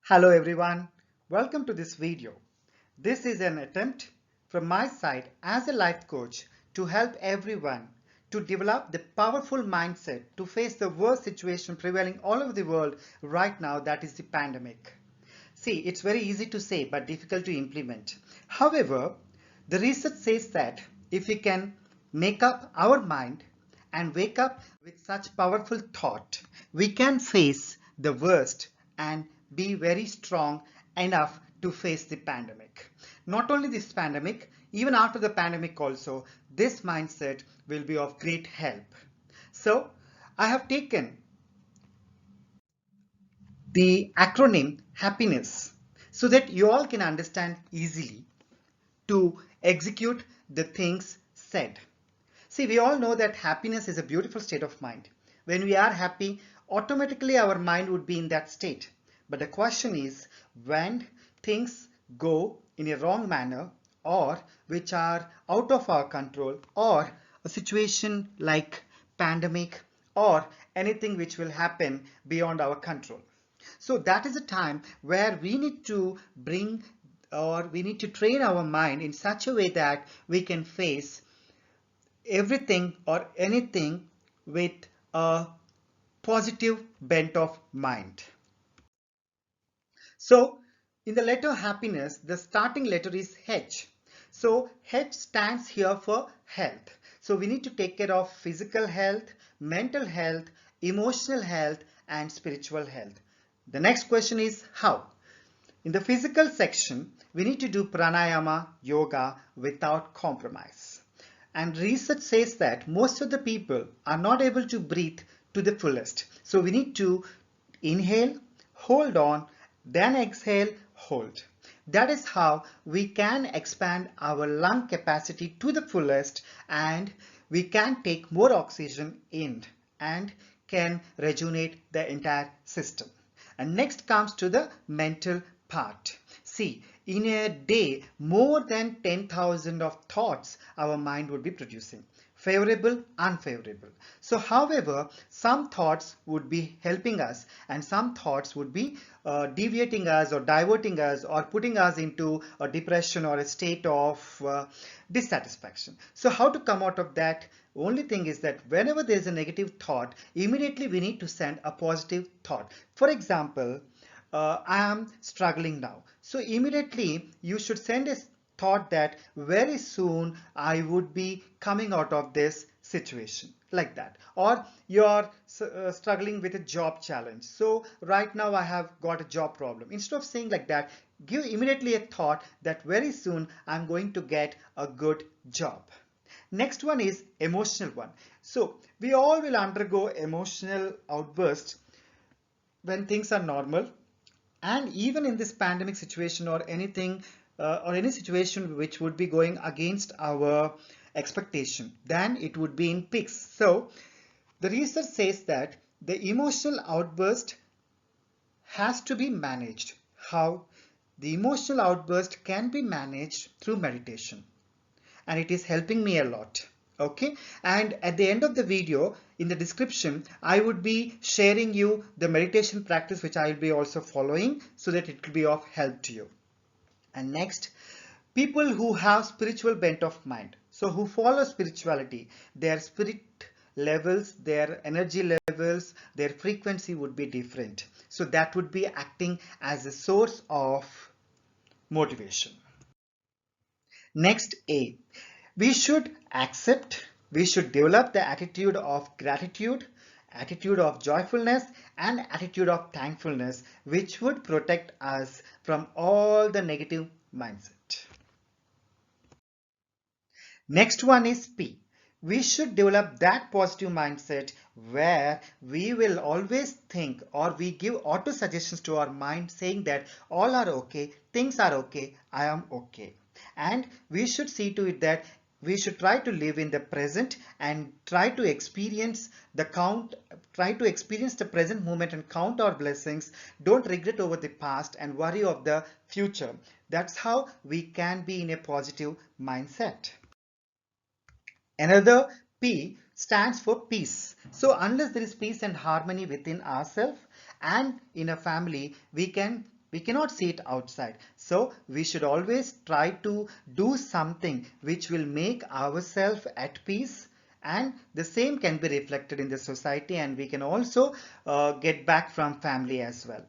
Hello everyone, welcome to this video. This is an attempt from my side as a life coach to help everyone to develop the powerful mindset to face the worst situation prevailing all over the world right now, that is the pandemic. See, it's very easy to say but difficult to implement. However, the research says that if we can make up our mind and wake up with such powerful thought, we can face the worst and be very strong enough to face the pandemic. Not only this pandemic, even after the pandemic also, this mindset will be of great help. So, I have taken the acronym happiness so that you all can understand easily to execute the things said. See, we all know that happiness is a beautiful state of mind. When we are happy, automatically our mind would be in that state. But the question is, when things go in a wrong manner or which are out of our control, or a situation like pandemic or anything which will happen beyond our control. So that is a time where we need to bring or we need to train our mind in such a way that we can face everything or anything with a positive bent of mind. So in the letter happiness, the starting letter is H. So H stands here for health. So we need to take care of physical health, mental health, emotional health, and spiritual health. The next question is how? In the physical section, we need to do pranayama, yoga without compromise. And research says that most of the people are not able to breathe to the fullest. So we need to inhale, hold on, then exhale, hold. That is how we can expand our lung capacity to the fullest and we can take more oxygen in and can rejuvenate the entire system. And next comes to the mental part. See, in a day, more than 10,000 of thoughts our mind would be producing. Favorable, unfavorable. So, however, some thoughts would be helping us and some thoughts would be deviating us or diverting us or putting us into a depression or a state of dissatisfaction. So, how to come out of that? Only thing is that whenever there is a negative thought, immediately we need to send a positive thought. For example, I am struggling now. So immediately you should send a thought that very soon I would be coming out of this situation, like that. Or you're struggling with a job challenge. So right now I have got a job problem. Instead of saying like that, give immediately a thought that very soon I'm going to get a good job. Next one is emotional one. So we all will undergo emotional outbursts when things are normal, and even in this pandemic situation or anything or any situation which would be going against our expectation, then it would be in peaks. So the research says that the emotional outburst has to be managed. How? The emotional outburst can be managed through meditation, and it is helping me a lot. Okay, and at the end of the video in the description I would be sharing you the meditation practice which I will be also following so that it will be of help to you. And next, people who have spiritual bent of mind, so who follow spirituality, their spirit levels, their energy levels, their frequency would be different, so that would be acting as a source of motivation. Next, A. We should accept, we should develop the attitude of gratitude, attitude of joyfulness, and attitude of thankfulness, which would protect us from all the negative mindset. Next one is P. We should develop that positive mindset where we will always think or we give auto suggestions to our mind saying that all are okay, things are okay, I am okay. And we should see to it that we should try to live in the present and try to experience the present moment and count our blessings. Don't regret over the past and worry of the future. That's how we can be in a positive mindset. Another P stands for peace. So unless there is peace and harmony within ourselves and in a family, we We cannot see it outside. So we should always try to do something which will make ourselves at peace, and the same can be reflected in the society, and we can also get back from family as well.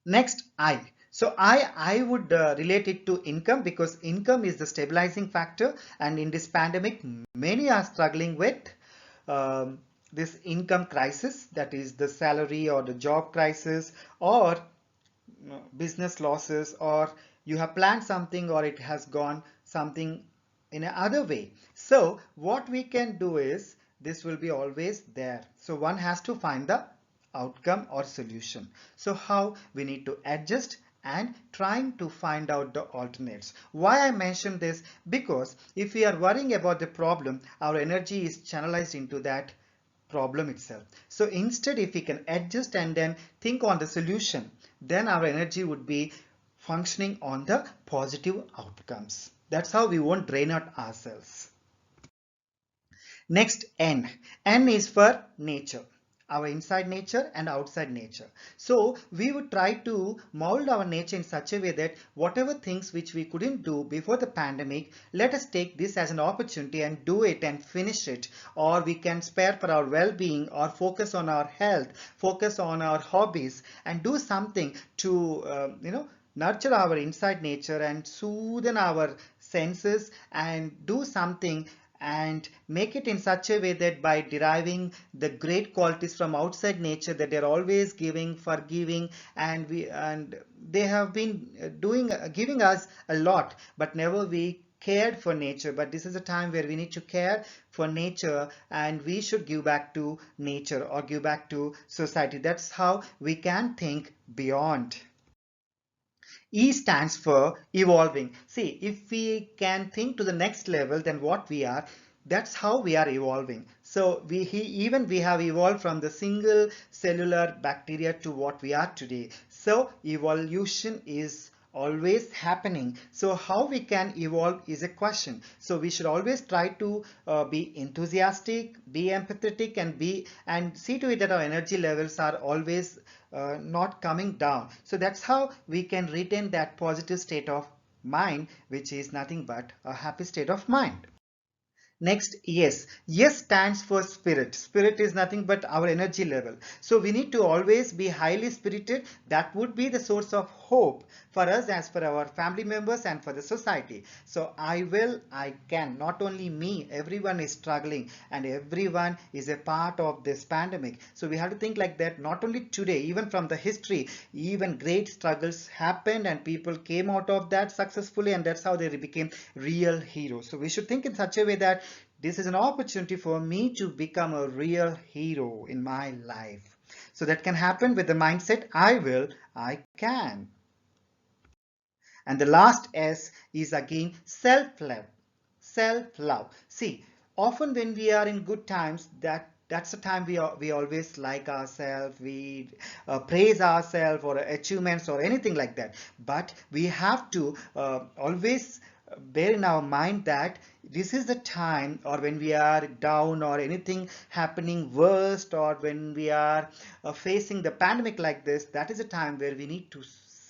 Next, I. So I would relate it to income, because income is the stabilizing factor, and in this pandemic many are struggling with um, this income crisis, that is the salary or the job crisis, or business losses, or you have planned something or it has gone something in another way. So what we can do is, this will be always there. So one has to find the outcome or solution. So how we need to adjust and trying to find out the alternates. Why I mention this? Because if we are worrying about the problem, our energy is channelized into that problem itself. So instead, if we can adjust and then think on the solution, then our energy would be functioning on the positive outcomes. That's how we won't drain out ourselves. Next, N. N is for nature. Our inside nature and outside nature. So we would try to mold our nature in such a way that whatever things which we couldn't do before the pandemic, let us take this as an opportunity and do it and finish it. Or we can spare for our well-being, or focus on our health, focus on our hobbies, and do something to nurture our inside nature and soothe our senses, and do something and make it in such a way that by deriving the great qualities from outside nature, that they're always giving, forgiving, and they have been doing giving us a lot, but never we cared for nature. But this is a time where we need to care for nature, and we should give back to nature or give back to society. That's how we can think beyond. E stands for evolving. See, if we can think to the next level than what we are, that's how we are evolving. So even we have evolved from the single cellular bacteria to what we are today. So evolution is always happening. So how we can evolve is a question. So we should always try to be enthusiastic, be empathetic, and see to it that our energy levels are always not coming down. So that's how we can retain that positive state of mind, which is nothing but a happy state of mind. Next, yes. Yes stands for spirit. Spirit is nothing but our energy level. So we need to always be highly spirited. That would be the source of hope for us, as for our family members, and for the society. So I will, I can. Not only me, everyone is struggling, and everyone is a part of this pandemic. So we have to think like that. Not only today, even from the history, even great struggles happened and people came out of that successfully, and that's how they became real heroes. So we should think in such a way that this is an opportunity for me to become a real hero in my life. So that can happen with the mindset, I will, I can. And the last S is again self-love. Self-love. See, often when we are in good times, that's the time we always like ourselves, we praise ourselves or achievements or anything like that. But we have to always bear in our mind that this is the time, or when we are down or anything happening worst, or when we are facing the pandemic like this, that is a time where we need to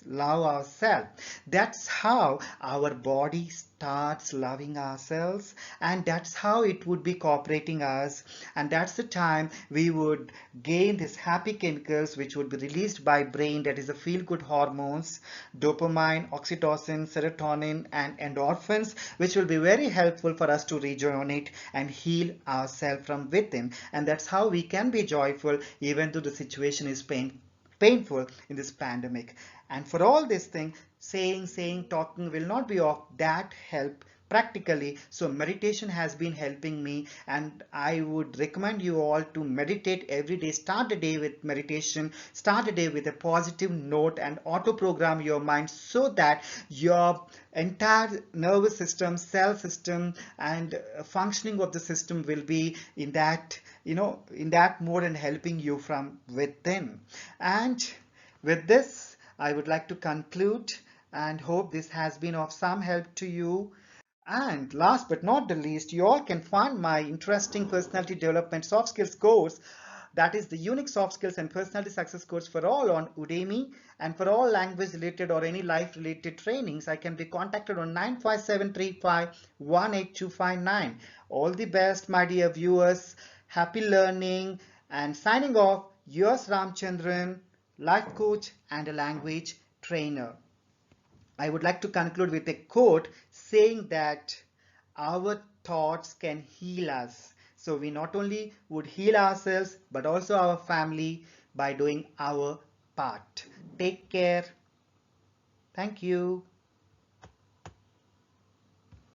love ourselves. That's how our body starts loving ourselves, and that's how it would be cooperating us, and that's the time we would gain these happy chemicals which would be released by brain, that is the feel good hormones, dopamine, oxytocin, serotonin, and endorphins, which will be very helpful for us to rejuvenate and heal ourselves from within. And that's how we can be joyful even though the situation is painful in this pandemic. And for all this thing, saying, talking will not be of that help practically. So meditation has been helping me, and I would recommend you all to meditate every day. Start the day with meditation, start the day with a positive note, and auto program your mind so that your entire nervous system, cell system, and functioning of the system will be in that in that mode, and helping you from within. And with this, I would like to conclude, and hope this has been of some help to you. And last but not the least, you all can find my interesting personality development soft skills course That is the unique soft skills and personality success course for all on Udemy. And for all language related or any life related trainings, I can be contacted on 95735 18259. All the best, my dear viewers. Happy learning, and signing off, yours Ramachandran, life coach and a language trainer. I would like to conclude with a quote saying that our thoughts can heal us. So we not only would heal ourselves but also our family by doing our part. Take care. Thank you.